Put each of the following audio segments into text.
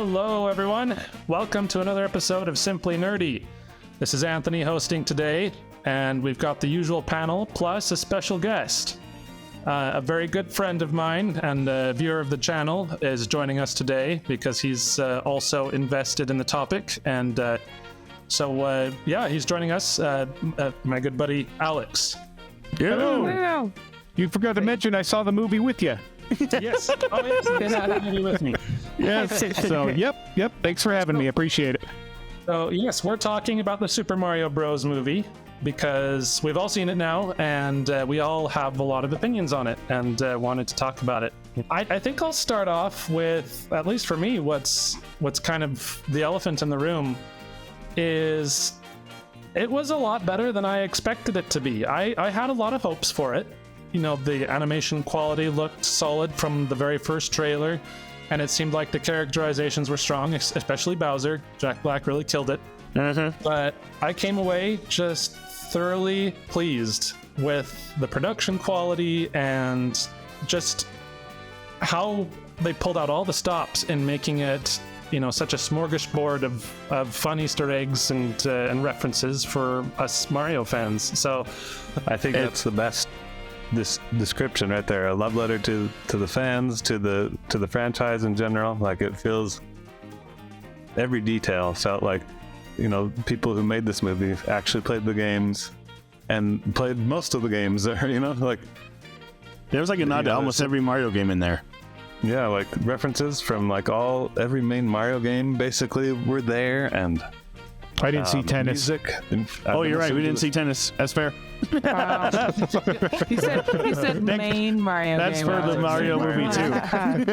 Hello, everyone. Welcome to another episode of Simply Nerdy. This is Anthony hosting today, and we've got the usual panel plus a special guest. A very good friend of mine and a viewer of the channel is joining us today because he's also invested in the topic. And so he's joining us, my good buddy Alex. Hello. Hello. You forgot to mention I saw the movie with you. Yes. Oh, yes. He saw the movie with me. Yes. So, yep. Thanks for having me. Appreciate it. So, yes, we're talking about the Super Mario Bros. Movie because we've all seen it now, and we all have a lot of opinions on it and wanted to talk about it. I think I'll start off with, at least for me, what's kind of the elephant in the room is it was a lot better than I expected it to be. I had a lot of hopes for it. You know, the animation quality looked solid from the very first trailer, and it seemed like the characterizations were strong, especially Bowser. Jack Black really killed it. But I came away just thoroughly pleased with the production quality and just how they pulled out all the stops in making it, you know, such a smorgasbord of fun Easter eggs and references for us Mario fans. So I think that's the best this description right there. A love letter to the fans, to the franchise in general. Like, it feels, every detail felt like, you know, people who made this movie actually played the games and played most of the games there, you know, like there was like a nod to almost every Mario game in there. Yeah, like references from like every main Mario game basically were there. And I didn't see tennis. Music. Oh, you're right. We didn't see tennis. That's fair. He said main Mario That's game. for the Mario movie too.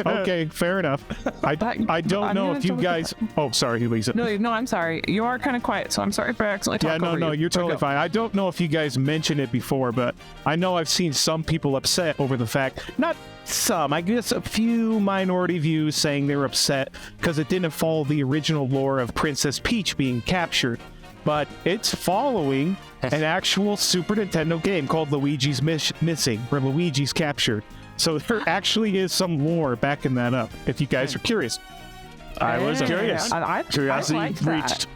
Okay, fair enough. I don't know if you guys... Oh, sorry, Lisa. No, I'm sorry. You are kind of quiet, so I'm sorry if I accidentally talk over you. No, you're totally fine. I don't know if you guys mentioned it before, but I know I've seen some people upset over the fact, not some, I guess a few minority views saying they were upset because it didn't follow the original lore of Princess Peach being captured, but it's following an actual Super Nintendo game called Luigi's Missing, or Luigi's Captured. So there actually is some lore backing that up, if you guys are curious. I was curious. Curiosity I like that. reached.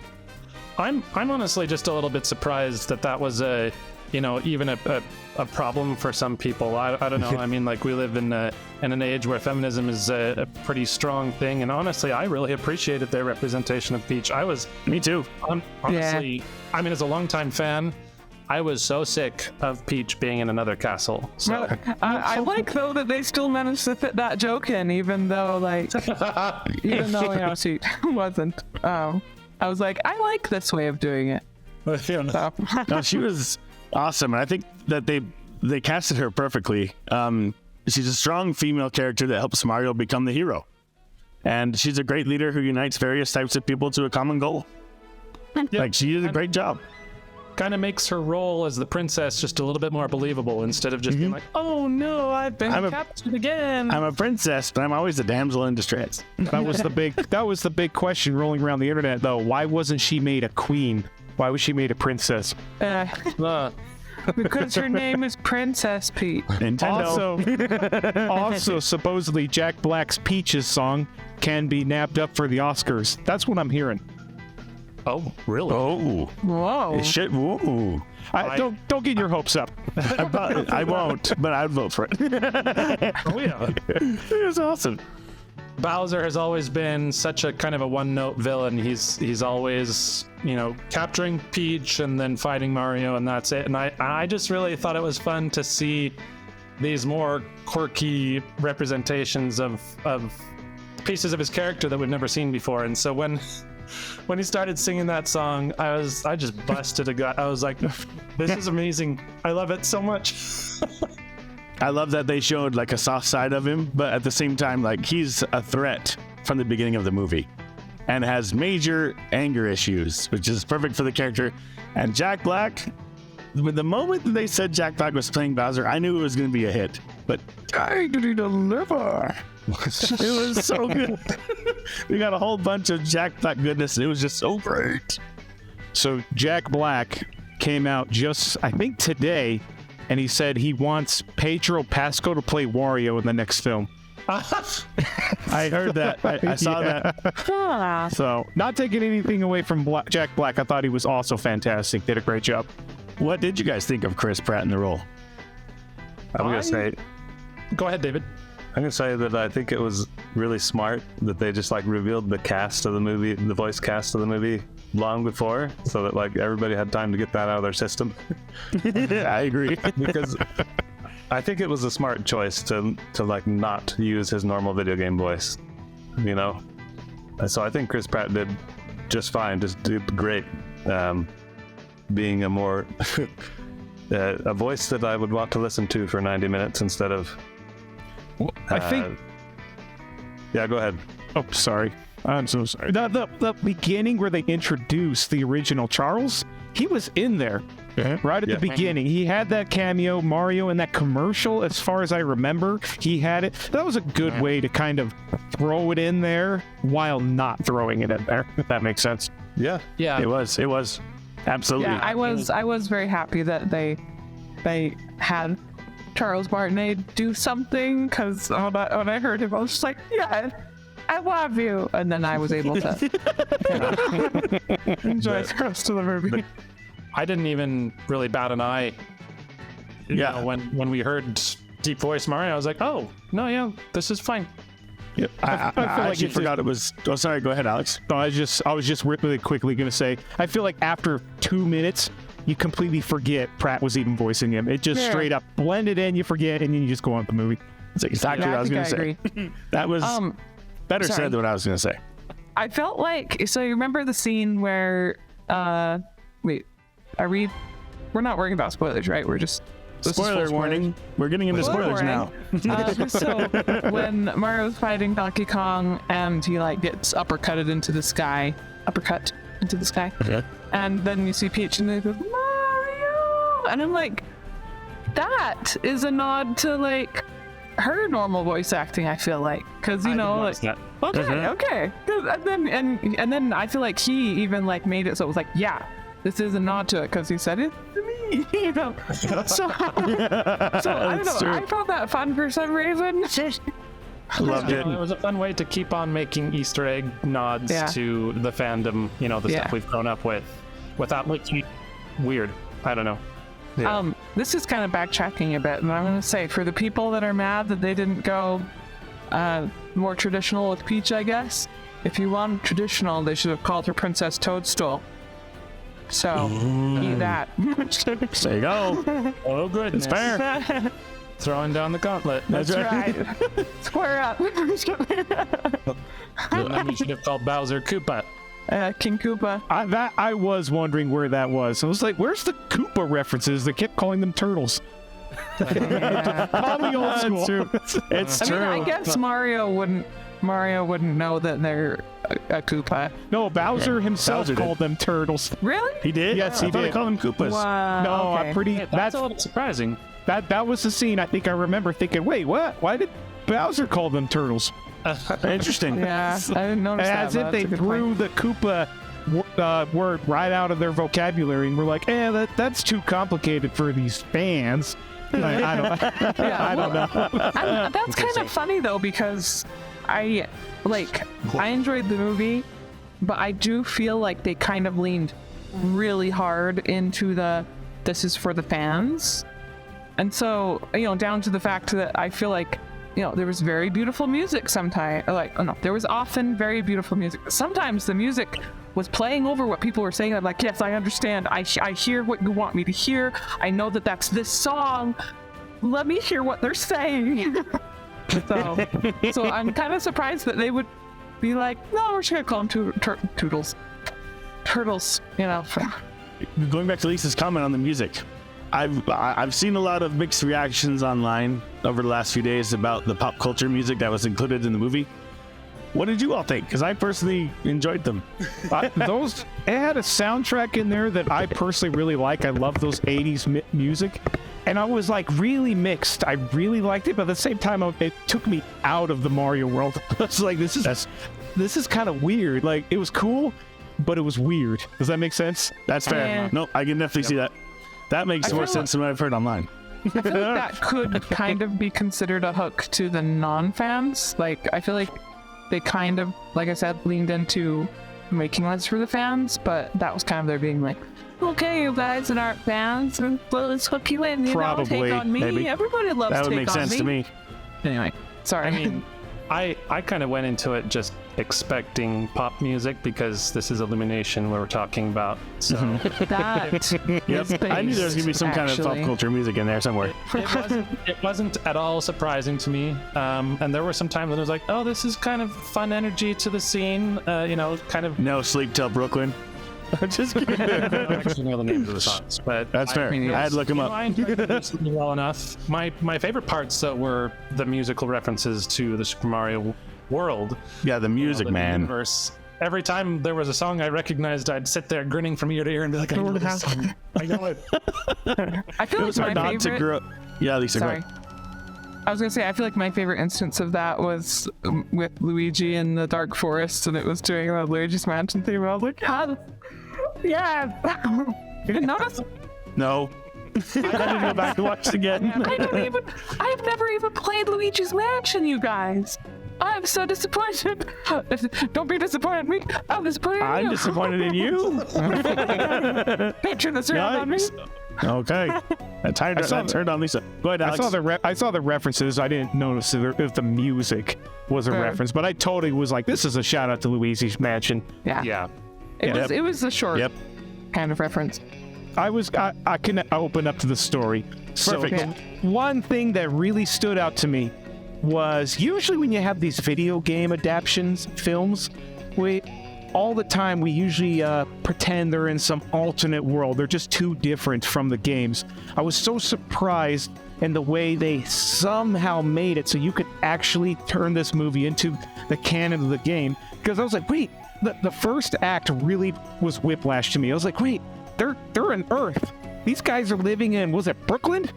I'm honestly just a little bit surprised that was even a problem for some people. I don't know. I mean, like, we live in an age where feminism is a pretty strong thing, and honestly, I really appreciated their representation of Peach. Me too. Honestly, I mean, as a longtime fan, I was so sick of Peach being in another castle. So. I like, though, that they still managed to fit that joke in, even though she wasn't. I was like, I like this way of doing it. So. No, she was awesome, and I think that they casted her perfectly. She's a strong female character that helps Mario become the hero, and she's a great leader who unites various types of people to a common goal. Yeah. Like, she did a great job. Kind of makes her role as the princess just a little bit more believable instead of just being like, oh no, I've been captured again. I'm a princess, but I'm always a damsel in distress. That was the big question rolling around the internet, though. Why wasn't she made a queen? Why was she made a princess? Because her name is Princess Peach. Nintendo. Also, supposedly Jack Black's Peaches song can be nabbed up for the Oscars. That's what I'm hearing. Oh, really? Oh, whoa! It should. Ooh. Don't get your hopes up. I won't, but I'd vote for it. Oh yeah, it was awesome. Bowser has always been such a kind of a one-note villain. He's always, capturing Peach and then fighting Mario, and that's it. And I just really thought it was fun to see these more quirky representations of pieces of his character that we've never seen before. And so when he started singing that song, I just busted a gut. I was like, this is amazing. I love it so much. I love that they showed like a soft side of him, but at the same time, like, he's a threat from the beginning of the movie and has major anger issues, which is perfect for the character. And Jack Black, the moment that they said Jack Black was playing Bowser, I knew it was going to be a hit. But did he deliver? It was so good. We got a whole bunch of Jack Black goodness, and it was just so great. So Jack Black came out just, I think, today, and he said he wants Pedro Pascal to play Wario in the next film. I heard that. I saw that. So, not taking anything away from Jack Black, I thought he was also fantastic. Did a great job. What did you guys think of Chris Pratt in the role? I'm gonna say Go ahead, David. I'm gonna say that I think it was really smart that they just like revealed the cast of the movie, the voice cast of the movie, long before, so that like everybody had time to get that out of their system. I agree. Because I think it was a smart choice to like not use his normal video game voice, you know. So I think Chris Pratt did just fine, just did great, being a more a voice that I would want to listen to for 90 minutes instead of. I think. Yeah, go ahead. Oh, sorry. I'm so sorry. The beginning where they introduced the original Charles, he was in there right at the beginning. He had that cameo, Mario, in that commercial. As far as I remember, he had it. That was a good way to kind of throw it in there while not throwing it in there. If that makes sense. Yeah. Yeah. It was. Absolutely. Yeah, I was very happy that they had Charles Martinet do something, because when I heard him, I was just like, yeah, I love you. And then I was able to enjoy the rest of the movie. I didn't even really bat an eye. You know, when we heard deep voice Mario, I was like, oh, no, yeah, this is fine. Yeah, I feel like actually forgot it was. Oh, sorry. Go ahead, Alex. I was just really quickly going to say, I feel like after 2 minutes, you completely forget Pratt was even voicing him. It just straight up blended in, you forget, and then you just go on with the movie. That's exactly what I was going to say. That was better said than what I was going to say. I felt like, so you remember the scene where, we're not worrying about spoilers, right? We're just... Spoiler warning. We're getting into spoilers now. So when Mario's fighting Donkey Kong and he like gets uppercut into the sky, and then you see Peach and they go, Mario! And I'm like, that is a nod to like her normal voice acting, I feel like. Because, you know, like, okay. And then I feel like he even like made it so it was like, yeah, this is a nod to it because he said it to me, you know. So I don't know. true. I found that fun for some reason. Loved it. It was a fun way to keep on making Easter egg nods to the fandom, you know, the stuff we've grown up with, without making it weird. I don't know. Yeah. This is kind of backtracking a bit, and I'm going to say, for the people that are mad that they didn't go more traditional with Peach, I guess, if you want traditional, they should have called her Princess Toadstool. So, eat that. There you go. Oh, goodness. It's fair. Throwing down the gauntlet. That's right. Square up. And then we should have called Bowser Koopa. King Koopa. I was wondering where that was. I was like, where's the Koopa references? They kept calling them turtles. Probably old school. It's true. It's true. I guess Mario wouldn't know that they're a Koopa. No, Bowser himself Bowser did. called them turtles. Really? He did? Yes, he I thought did. called them Koopas. Wow. No, okay. I'm pretty. That's a little surprising. That was the scene I think I remember thinking, wait, what? Why did Bowser call them turtles? Interesting. Yeah, I didn't notice As that. if they threw the Koopa word right out of their vocabulary and were like, that's too complicated for these fans. I don't know. That's kind of funny though, because I enjoyed the movie, but I do feel like they kind of leaned really hard into this is for the fans. And so, you know, down to the fact that I feel like, you know, there was very beautiful music sometimes. There was often very beautiful music. Sometimes the music was playing over what people were saying. I'm like, yes, I understand. I hear what you want me to hear. I know that that's this song. Let me hear what they're saying. So I'm kind of surprised that they would be like, no, we're just going to call them Toodles. Turtles, you know. Going back to Lisa's comment on the music, I've seen a lot of mixed reactions online over the last few days about the pop culture music that was included in the movie. What did you all think? Because I personally enjoyed them. It had a soundtrack in there that I personally really like. I love those 80s music. And I was like really mixed. I really liked it, but at the same time, it took me out of the Mario world. I was like, this is kind of weird. Like, it was cool, but it was weird. Does that make sense? That's fair. Yeah. No, I can definitely see that. That makes more sense than what I've heard online. I feel like that could kind of be considered a hook to the non-fans. Like, I feel like they kind of, like I said, leaned into making this for the fans, but that was kind of their being like, okay, you guys that aren't fans, let's hook you in, Probably, take on me. maybe. Everybody loves That would Take make on sense Me. to me. Anyway, sorry. I mean, I kind of went into it just expecting pop music because this is Illumination where we're talking about. So that Yep. I knew there was gonna be some kind of pop culture music in there somewhere. it wasn't at all surprising to me. And there were some times when I was like, oh, this is kind of fun energy to the scene. Kind of. No Sleep Till Brooklyn. Just kidding. I don't actually know the names of the songs, but That's fair. mean, I had to look him up. I enjoyed the music well enough. My favorite parts though were the musical references to the Super Mario World. Yeah, the music, the man. universe. Every time there was a song I recognized, I'd sit there grinning from ear to ear and be like, I know this song. I know it. I feel like my Not to favorite. grow. Yeah, Lisa. Sorry. Go ahead. I was gonna say I feel like my favorite instance of that was with Luigi in the Dark Forest, and it was doing the Luigi's Mansion theme. I was like, yeah. You didn't notice? No. I had to go back and watch it again. I have never even played Luigi's Mansion, you guys. I'm so disappointed. Don't be disappointed in me. I'm disappointed in you. I'm disappointed in you. Don't turn this around on me. Yikes. Okay. That turned on Lisa. Go ahead, I Alex. saw the references. I didn't notice if the music was a Fair. reference, but I totally was like, this is a shout out to Luigi's Mansion. Yeah. Yeah. It was a short Yep. kind of reference. I can open up to the story. Perfect. So, one thing that really stood out to me was usually when you have these video game adaptations, films, all the time we usually pretend they're in some alternate world. They're just too different from the games. I was so surprised in the way they somehow made it so you could actually turn this movie into the canon of the game. Because I was like, wait, the first act really was whiplash to me. I was like, wait, they're on Earth. These guys are living in, was it Brooklyn?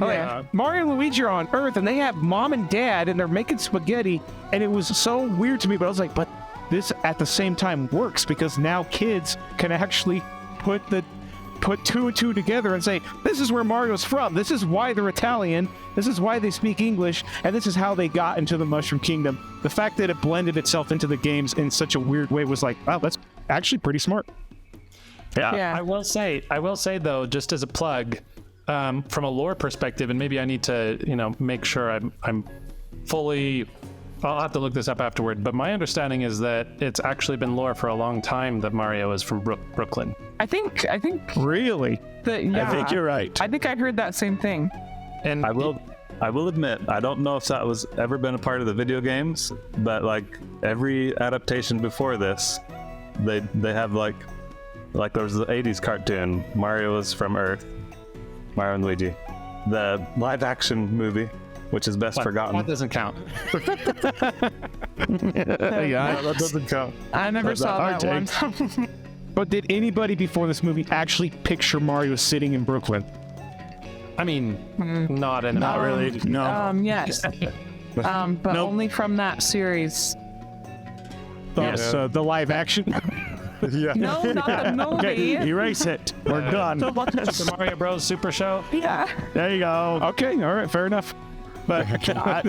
Oh, yeah. Mario and Luigi are on Earth, and they have mom and dad, and they're making spaghetti, and it was so weird to me, but I was like, but this at the same time works, because now kids can actually put two and two together and say, this is where Mario's from, this is why they're Italian, this is why they speak English, and this is how they got into the Mushroom Kingdom. The fact that it blended itself into the games in such a weird way was like, wow, that's actually pretty smart. Yeah. I will say though, just as a plug, from a lore perspective, and maybe I need to, make sure I'm fully. I'll have to look this up afterward. But my understanding is that it's actually been lore for a long time that Mario is from Brooklyn. I think Really? that, yeah. I think you're right. I think I heard that same thing. And I will admit, I don't know if that was ever been a part of the video games, but like every adaptation before this, they have like there was the 80s cartoon, Mario is from Earth, Mario and Luigi. The live action movie, which is best forgotten. that doesn't count. Yeah. That doesn't count. I never That's a saw hard that one. But did anybody before this movie actually picture Mario sitting in Brooklyn? I mean, not in Not really. No. Yes. But Nope. only from that series. Yes. The live action. Yeah. No, not the movie. Okay, erase it. We're done. Super Mario Bros. Super Show. Yeah. There you go. Okay, all right, fair enough. But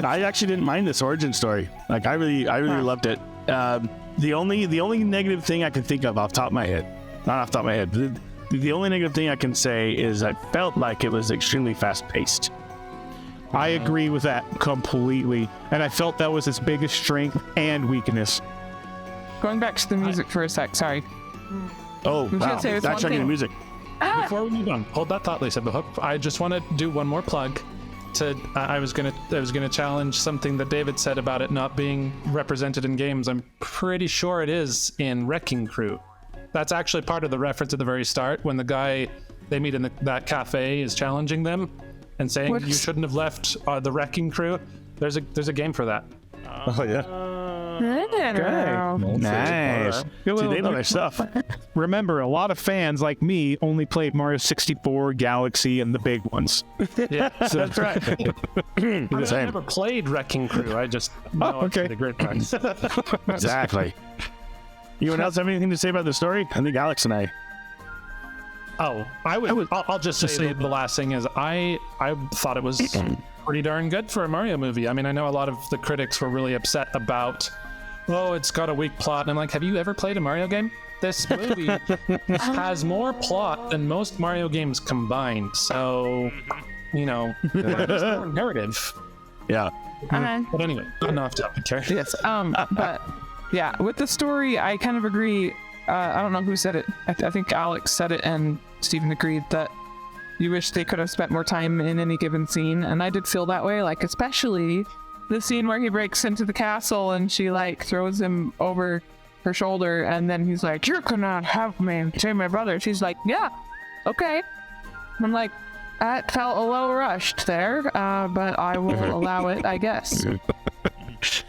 I actually didn't mind this origin story. Like I really loved it. The only negative thing I can think of off the top of my head, not off the top of my head, the only negative thing I can say is I felt like it was extremely fast paced. I agree with that completely, and I felt that was its biggest strength and weakness. Going back to the music for a sec. Sorry. Oh, gonna wow. say it's That's one checking the thing. music. Before we move on, hold that thought, Lisa. But I just want to do one more plug. I was gonna challenge something that David said about it not being represented in games. I'm pretty sure it is in Wrecking Crew. That's actually part of the reference at the very start when the guy they meet in that cafe is challenging them and saying you shouldn't have left the Wrecking Crew. There's a game for that. Oh yeah. Nice. See, they know their stuff. Remember, a lot of fans like me only played Mario 64, Galaxy, and the big ones. Yeah, That's right. I Same. never played Wrecking Crew. I just know okay. the great parts. Exactly. Anyone else have anything to say about the story? I think Alex and I. Oh, I'll just say the last thing is I thought it was pretty darn good for a Mario movie. I mean, I know a lot of the critics were really upset about, oh, it's got a weak plot. And I'm like, have you ever played a Mario game? This movie has more plot than most Mario games combined. So, you know, there's more narrative. Yeah. But anyway, I'm off topic here. Yes. But yeah, with the story, I kind of agree. I don't know who said it. I think Alex said it, and Steven agreed that you wish they could have spent more time in any given scene. And I did feel that way, like especially the scene where he breaks into the castle and she like throws him over her shoulder, and then he's like, "You cannot have me, save my brother." She's like, "Yeah, okay." I'm like, that felt a little rushed there, but I will allow it, I guess. I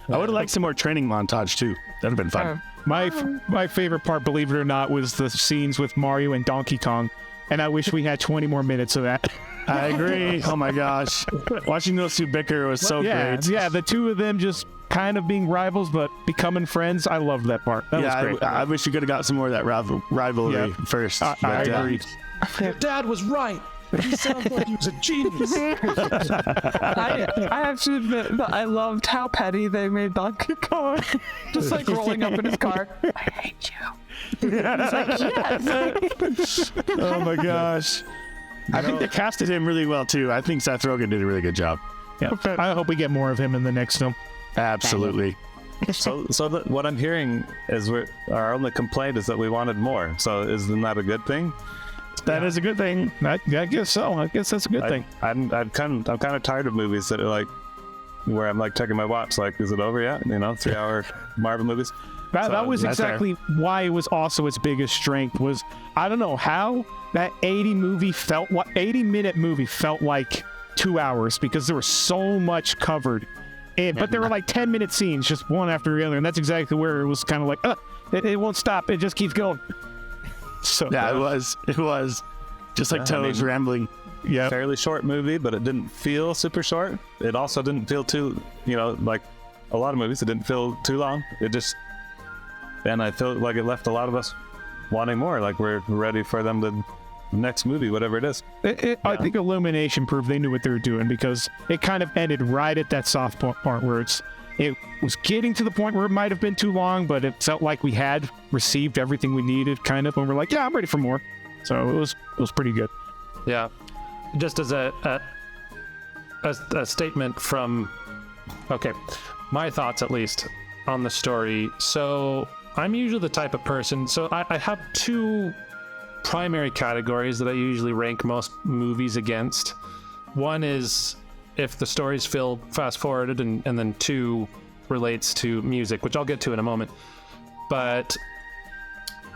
would have liked some more training montage too. That'd have been fun. My favorite part, believe it or not, was the scenes with Mario and Donkey Kong, and I wish we had 20 more minutes of that. I agree. Oh my gosh, watching those two bicker was so great. Yeah, the two of them just kind of being rivals but becoming friends. I loved that part. That was great. I wish you could have got some more of that rivalry first. I agree. Your dad was right. He sounds like he was a genius. I have to admit that I loved how petty they made Donkey Kong. Just like rolling up in his car. I hate you. He's like, yes. Oh my gosh. I think they casted him really well too. I think Seth Rogen did a really good job. Yeah. I hope we get more of him in the next film. Absolutely. So what I'm hearing is our only complaint is that we wanted more. So isn't that a good thing? That is a good thing. I guess so. I guess that's a good thing. I'm kind of tired of movies that are like where I'm like checking my watch, like, is it over yet? 3-hour Marvel movies. That was exactly why it was also its biggest strength. Was I don't know how that 80-minute movie felt like 2 hours, because there was so much covered. But there were like 10-minute scenes, just one after the other, and that's exactly where it was kind of like, it won't stop. It just keeps going. So yeah, it was just like Toad's rambling. Yeah, fairly short movie, but it didn't feel super short. It also didn't feel too, like a lot of movies, it didn't feel too long. And I feel like it left a lot of us wanting more. Like we're ready for them to next movie, whatever it is. I think Illumination proved they knew what they were doing, because it kind of ended right at that soft part where it was getting to the point where it might have been too long, but it felt like we had received everything we needed, kind of, and we're like, yeah, I'm ready for more. So it was pretty good. Yeah, just as a statement from, okay, my thoughts at least on the story. So I'm usually the type of person. So I have two primary categories that I usually rank most movies against. One is if the stories feel fast forwarded, and then two relates to music, which I'll get to in a moment. But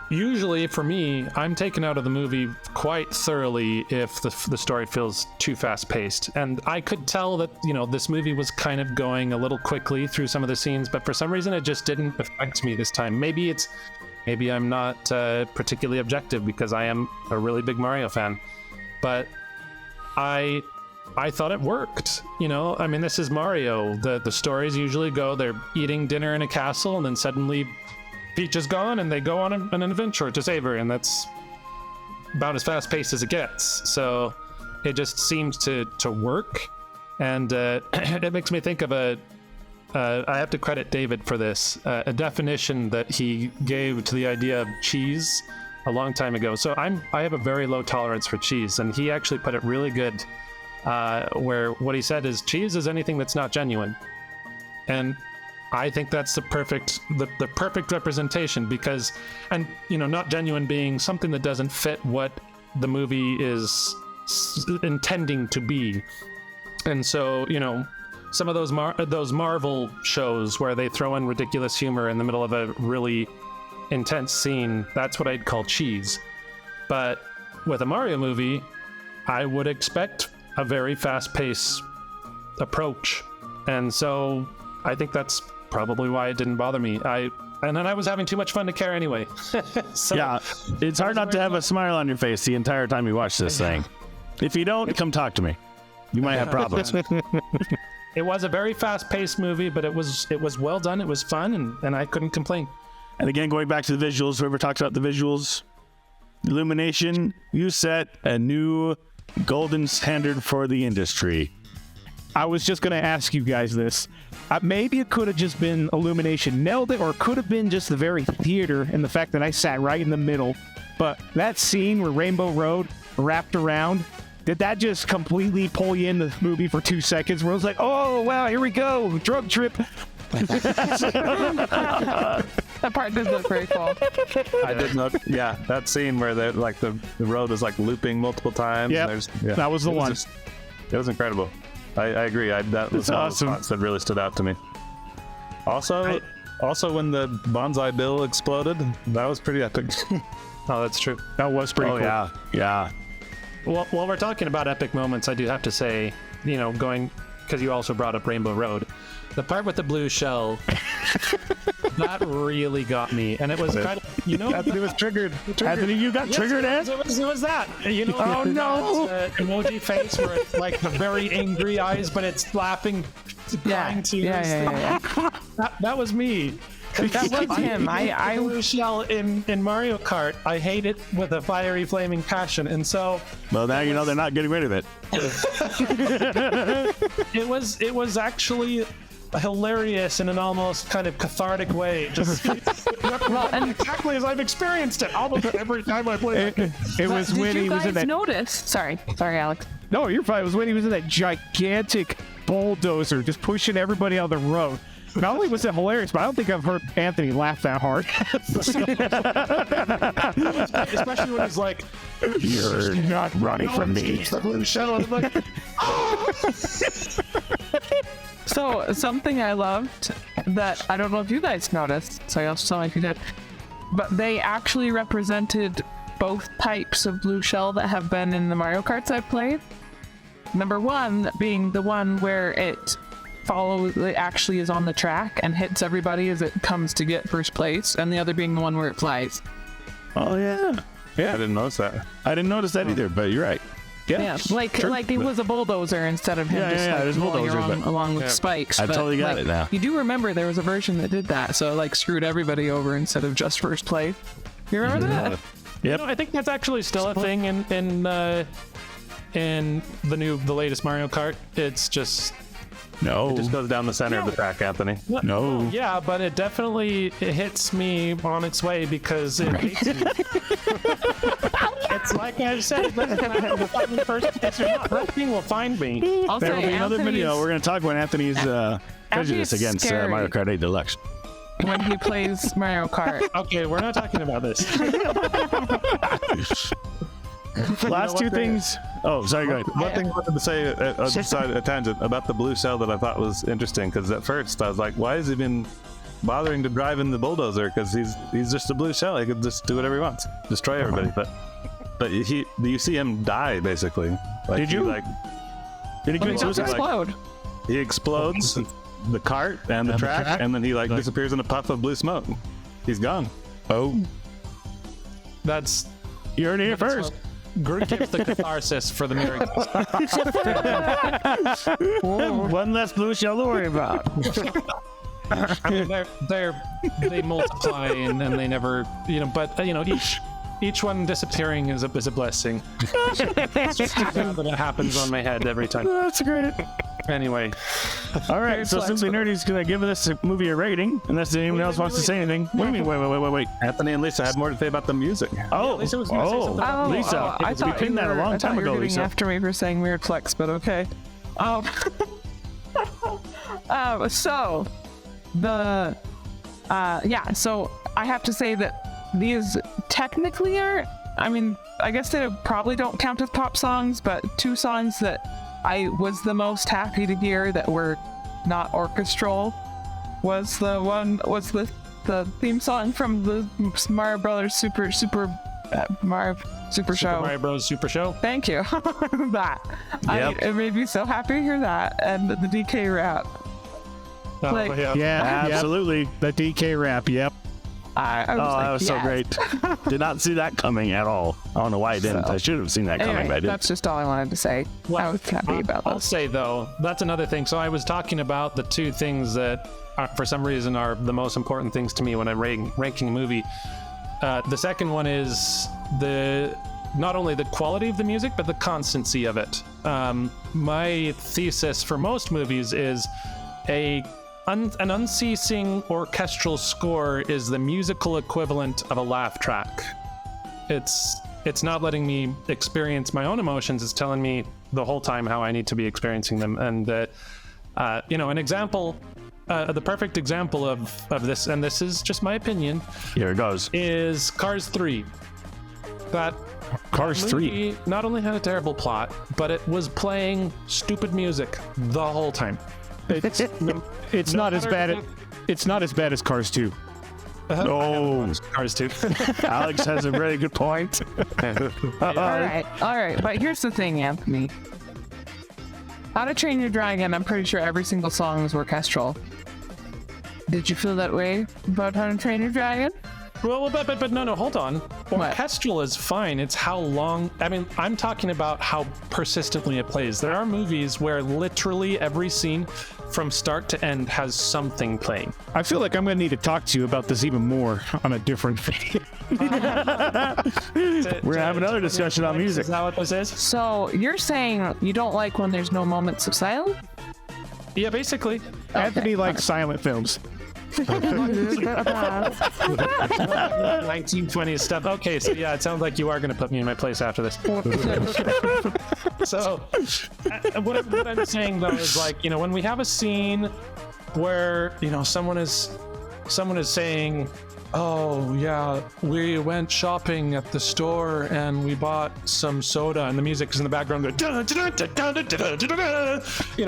usually for me, I'm taken out of the movie quite thoroughly if the story feels too fast paced. And I could tell that, this movie was kind of going a little quickly through some of the scenes, but for some reason it just didn't affect me this time. Maybe I'm not particularly objective because I am a really big Mario fan, but I thought it worked. This is Mario. The stories usually go, they're eating dinner in a castle, and then suddenly Peach is gone and they go on an adventure to save her, and that's about as fast paced as it gets. So it just seems to work. And it makes me think of I have to credit David for this, a definition that he gave to the idea of cheese a long time ago. So I have a very low tolerance for cheese, and he actually put it really good. Where what he said is, cheese is anything that's not genuine. And I think that's the perfect representation, because, and not genuine being something that doesn't fit what the movie is intending to be. And so, some of those Marvel shows where they throw in ridiculous humor in the middle of a really intense scene, that's what I'd call cheese. But with a Mario movie, I would expect a very fast-paced approach, and so I think that's probably why it didn't bother me. And then I was having too much fun to care anyway. So, yeah, it's hard not to have a smile on your face the entire time you watch this thing. If you don't, come talk to me. You might have problems. It was a very fast-paced movie, but it was well done. It was fun, and I couldn't complain. And again, going back to the visuals, whoever talked about the visuals, Illumination, you set a new golden standard for the industry. I was just going to ask you guys this. Maybe it could have just been Illumination nailed it, or it could have been just the very theater and the fact that I sat right in the middle. But that scene where Rainbow Road wrapped around, did that just completely pull you in the movie for 2 seconds where it was like, oh, wow, here we go, drug trip. That part does look very cool. I did not. Yeah, that scene where the road is like looping multiple times. Yep, that was the one. It was incredible. I agree. That was awesome. One of the spots that really stood out to me. Also, when the bonsai bill exploded, that was pretty epic. Oh, that's true. That was pretty cool. Yeah. Well, while we're talking about epic moments, I do have to say, going, because you also brought up Rainbow Road, the part with the blue shell, that really got me. And it was kind of, Anthony was triggered. Anthony, you got triggered, Ed? It was that. Oh, no. Emoji face where it's like the very angry eyes, but it's laughing, crying tears. Yeah. That was me. That was him. I blue shell in Mario Kart, I hate it with a fiery flaming passion, and so Well, now you know they're not getting rid of it. it was actually hilarious in an almost kind of cathartic way. Just and exactly as I've experienced it almost every time I play it. It was when he was in that. Notice? Sorry, Alex. No, you're fine. It was when he was in that gigantic bulldozer just pushing everybody on the road. Not only was it hilarious, but I don't think I've heard Anthony laugh that hard. Especially when he's like, You're not running from me. the blue shell. I'm like, So something I loved that I don't know if you guys noticed, so I also saw if you did, but they actually represented both types of blue shell that have been in the Mario Karts I've played. Number one being the one where it actually is on the track and hits everybody as it comes to get first place, and the other being the one where it flies. Oh, yeah. I didn't notice that. I didn't notice that either, but you're right. Yeah, like it was a bulldozer instead of him just rolling along with spikes. I But, totally got it now. You do remember there was a version that did that, so it screwed everybody over instead of just first place. You remember that? Yep. I think that's actually still a thing in the latest Mario Kart. It's just No. It just goes down the center of the track, Anthony. No. yeah, but it definitely hits me on its way because it hates me. It's like I said, listen, I have to find me first place or not. That thing will find me. I'll There will say be another video. We're going to talk about Anthony's prejudice against scary. Mario Kart 8 Deluxe. when he plays Mario Kart. Okay, we're not talking about this. Last two things. Oh, sorry, go ahead. One thing I wanted to say, aside a tangent, about the blue cell that I thought was interesting, because at first I was like, why has he been bothering to drive in the bulldozer? Because he's just a blue shell. He could just do whatever he wants, destroy everybody. But you see him die basically. Like, Did you? Did he commit Don't suicide? explode. He explodes the cart and the track, and then he disappears in a puff of blue smoke. He's gone. Oh, That's you heard it here first. Groot gives the catharsis for the mirror. One less blue shell to worry about. I mean, they multiply and they never, but each one disappearing is a blessing. It's just that it happens on my head every time. That's great. Anyway, All right, so Simply Nerdy's gonna give this movie a rating, unless anyone else wants to say anything. What do you mean? Wait. Anthony and Lisa had more to say about the music. Oh, Lisa was gonna say something about Lisa, I we thought pinned that a long I time thought you ago, were getting Lisa. after me for saying weird flex, but okay. So so I have to say that these technically are, I mean, I guess they probably don't count as pop songs, but two songs that I was the most happy to hear that were not orchestral was the theme song from the Mario Brothers Super Mario Super Show. Mario Bros. Super Show. Thank you. That. Yep. It made me so happy to hear that. And the DK rap. Oh, Like- Yeah, Absolutely. The DK rap, yep. I was like, That was so yes. great. Did not see that coming at all. I don't know why I didn't. So- I should have seen that coming, Anyway, but I didn't. that's just all I wanted to say. I was happy about I'll this. say though, that's another thing. So I was talking about the two things that are, for some reason, are the most important things to me when I'm ranking a movie. The second one is not only the quality of the music, but the constancy of it. My thesis for most movies is an unceasing orchestral score is the musical equivalent of a laugh track. It's not letting me experience my own emotions. It's telling me the whole time how I need to be experiencing them. And an example, the perfect example of this, and this is just my opinion. Here it goes. Is Cars 3. That Cars 3. movie not only had a terrible plot, but it was playing stupid music the whole time. It's not as bad. It's not as bad as Cars 2. Oh, Cars 2. Alex has a very good point. All right. But here's the thing, Anthony. How to Train Your Dragon, I'm pretty sure every single song is orchestral. Did you feel that way about How to Train Your Dragon? Well, but no, hold on. Orchestral is fine. It's how long. I mean, I'm talking about how persistently it plays. There are movies where literally every scene from start to end has something playing. I feel like I'm going to need to talk to you about this even more on a different video. We're going to have another discussion on music. Is that what this is? So you're saying you don't like when there's no moments of silence? Yeah, basically. Anthony likes silent films. 1920s stuff. Okay, so yeah, it sounds like you are going to put me in my place after this. So, what I'm saying though is like, when we have a scene where someone is saying, "Oh yeah, we went shopping at the store and we bought some soda," and the music is in the background going,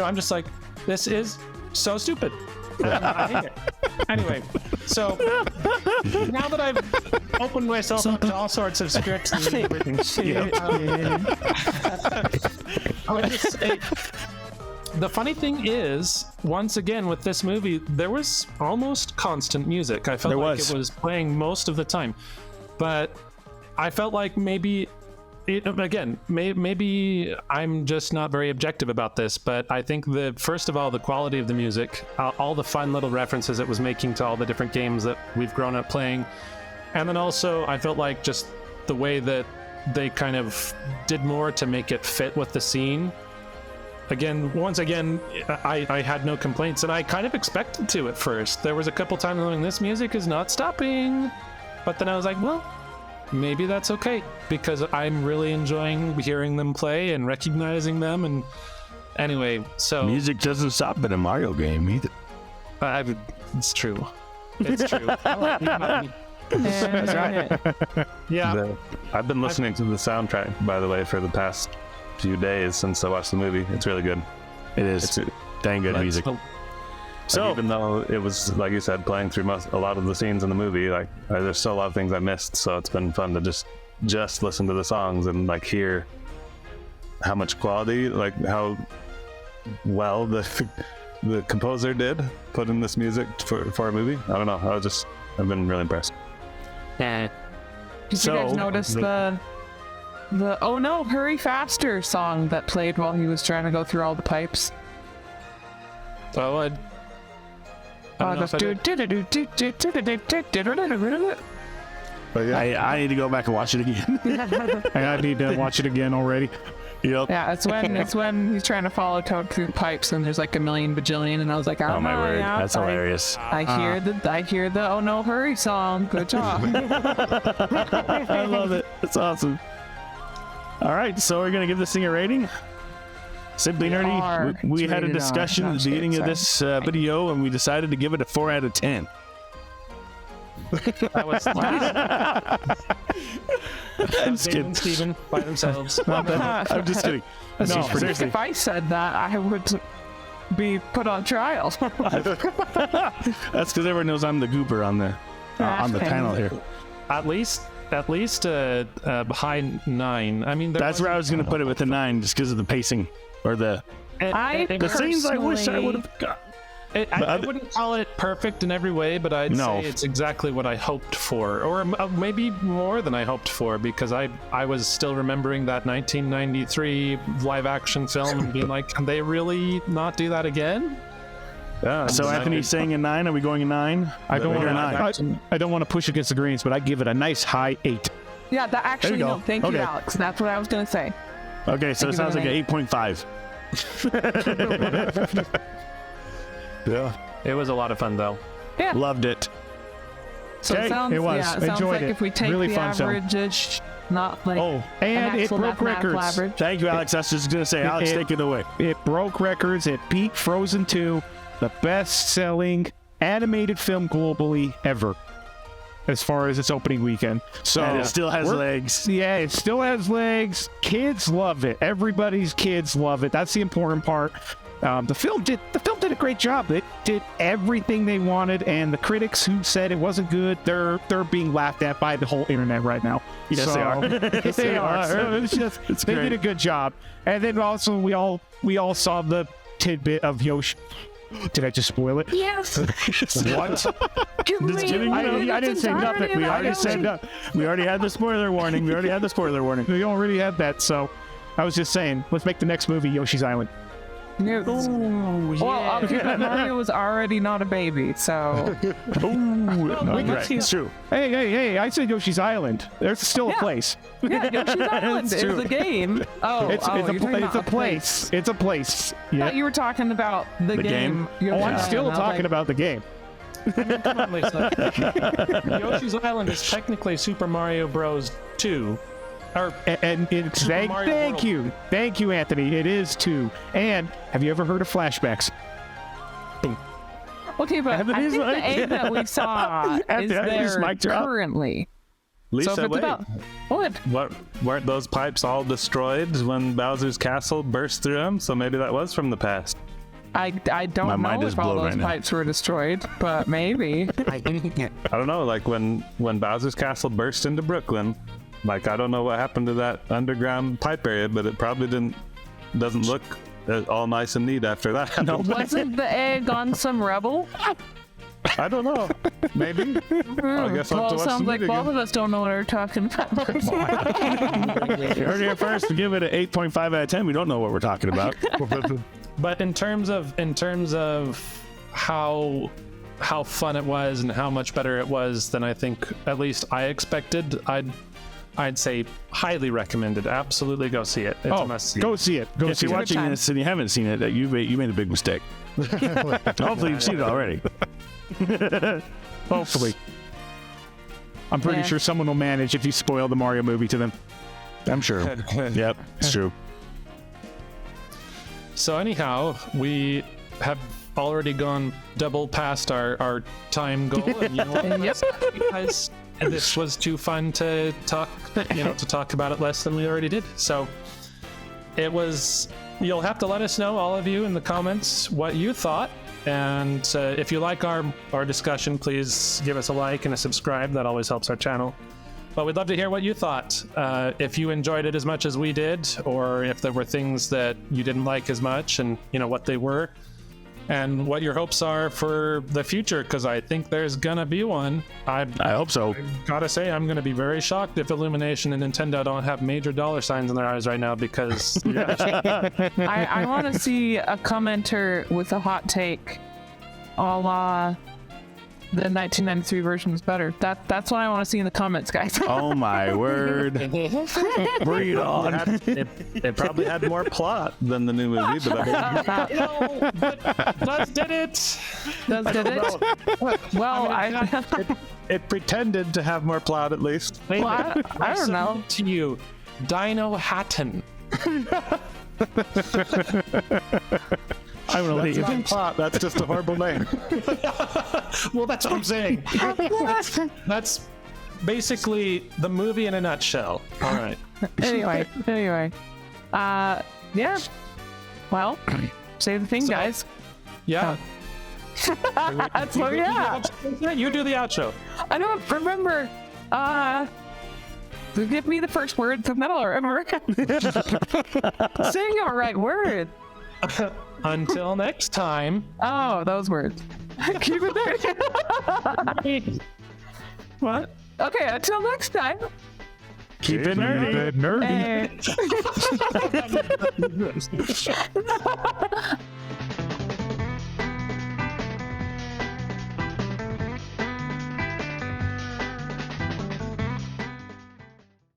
I'm just like, this is so stupid. I hate it. Anyway, so now that I've opened myself up to all sorts of scripts and everything, I would just say, the funny thing is, once again with this movie, there was almost constant music. I felt like it was playing most of the time, but I felt like maybe I'm just not very objective about this, but I think first of all, the quality of the music, all the fun little references it was making to all the different games that we've grown up playing, and then also I felt like just the way that they kind of did more to make it fit with the scene. Once again, I had no complaints, and I kind of expected to at first. There was a couple times when this music is not stopping, but then I was like, well, maybe that's okay, because I'm really enjoying hearing them play and recognizing them. And anyway, so music doesn't stop in a Mario game either. It's true. It's true. That's right. Yeah. I've been listening to the soundtrack, by the way, for the past few days since I watched the movie. It's really good. It is. It's dang good music. So even though it was, like you said, playing through a lot of the scenes in the movie, there's still a lot of things I missed. So it's been fun to just listen to the songs and like hear how much quality, like how well the composer did put in this music for a movie. I don't know. I've been really impressed. Yeah. Did you guys notice the "Oh no, hurry faster" song that played while he was trying to go through all the pipes? Well, I need to go back and watch it again. I need to watch it again already. Yep. Yeah, it's when he's trying to follow Toad through the pipes and there's like a million bajillion, and I was like, Oh my word, yeah, that's hilarious. I hear the "Oh no, hurry" song. Good job. I love it. It's awesome. All right, so we're gonna give this thing a rating. Simply Nerdy, we had a discussion at the beginning of this video, and we decided to give it a 4 out of 10. that was I'm just kidding. Steven by themselves. I'm just kidding. No, seriously. If I said that, I would be put on trial. That's because everyone knows I'm the goober on the panel here. At least a high 9. I mean, That's where I was going to put it with a 9, just because of the pacing or the scenes I wish I would have got. I wouldn't call it perfect in every way, but I'd say it's exactly what I hoped for, or maybe more than I hoped for, because I was still remembering that 1993 live action film and being like, can they really not do that again? Yeah. So Anthony's saying a 9. Are we going a 9? I don't Eight or want to. 9? I don't want to push against the greens, but I give it a nice high 8. Yeah, that actually, There you no, go. thank you, Okay. Alex. That's what I was going to say. Okay, so I it give sounds it like an an 8.5. Yeah. It was a lot of fun, though. Yeah. Loved it. So Okay, it sounds, it was. Yeah, it sounds Enjoyed like it. if we take Really the fun film. average, not like Oh, an and it actual broke mathematical records. average. Thank you, Alex. That's just going to say, Alex, take it away. It broke records. It beat Frozen 2, the best-selling animated film globally ever, as far as its opening weekend. So And it still has we're- legs. Yeah, it still has legs. Kids love it. Everybody's kids love it. That's the important part. The film did a great job. It did everything they wanted, and the critics who said it wasn't good, they're being laughed at by the whole internet right now. Yes, they are. Yes, they are. So it's just they great. did a good job. And then also we all saw the tidbit of Yoshi. Did I just spoil it? Yes. What? Just kidding. I didn't say nothing. We already said no. We already had the spoiler warning. We already already had that. So I was just saying, let's make the next movie Yoshi's Island. No. Well, okay, but Mario was already not a baby, so Right, it's true. Hey! I said Yoshi's Island. There's still a Yeah. place. yeah, Yoshi's Island is true. the game. Oh, It's you're talking a about place. It's a place. I Yeah. thought you were talking about the game? game. Oh, I'm still I was talking like, about the game. Come on, Lisa. Yoshi's Island is technically Super Mario Bros. 2. Or And it's Mario thank World. you, Anthony. It is too. And have you ever heard of flashbacks? Okay, but I think Anthony's the like- egg that we saw is Anthony's there mic drop. currently. Lisa, So if it's wait. about what? Weren't those pipes all destroyed when Bowser's castle burst through them? So maybe that was from the past. I don't My mind know is if all blown those right now. pipes were destroyed, but maybe. I don't know, like when Bowser's castle burst into Brooklyn, like I don't know what happened to that underground pipe area, but it probably doesn't look all nice and neat after that. No, Wasn't the egg on some rebel? I don't know. Maybe. I guess I'll Well, have to it watch sounds the like movie both again. of us don't know what we're talking about. You heard it here first. We give it an 8.5 out of 10. We don't know what we're talking about. But in terms of how fun it was and how much better it was than I think at least I expected, I'd say highly recommended. Absolutely go see it. It's a must see. Go see it. Go If see you're it. watching time. this and you haven't seen it, you made a big mistake. Hopefully you've seen it already. Hopefully. I'm pretty Yeah. sure someone will manage if you spoil the Mario movie to them. I'm sure. Yep, it's true. So anyhow, we have already gone double past our time goal, and you know what? Yep. Because this was too fun to talk about it less than we already did. So it was. You'll have to let us know, all of you, in the comments what you thought. And if you like our discussion, please give us a like and a subscribe. That always helps our channel. But we'd love to hear what you thought. If you enjoyed it as much as we did, or if there were things that you didn't like as much, and what they were, and what your hopes are for the future, because I think there's gonna be one. I hope so. Gotta say, I'm gonna be very shocked if Illumination and Nintendo don't have major dollar signs in their eyes right now, because I want to see a commenter with a hot take, a la the 1993 version was better. That's what I want to see in the comments, guys. Oh my word. Bring it on. It probably had more plot than the new movie, but Does did it? Did it? Well, it pretended to have more plot at least. I don't know. Submit to you, Dino Hatton. I'm gonna leave. Not plot. That's just a horrible name. Well, that's what I'm saying. That's basically the movie in a nutshell. All right. Anyway. Yeah. Well, say the thing, guys. Yeah. So yeah. You do the outro. I don't remember. Give me the first word, and then I'll remember. Saying the right word. Until next time. Oh, those words. Keep it there. What? Okay, until next time. Keep it nerdy. Nerdy. Eh.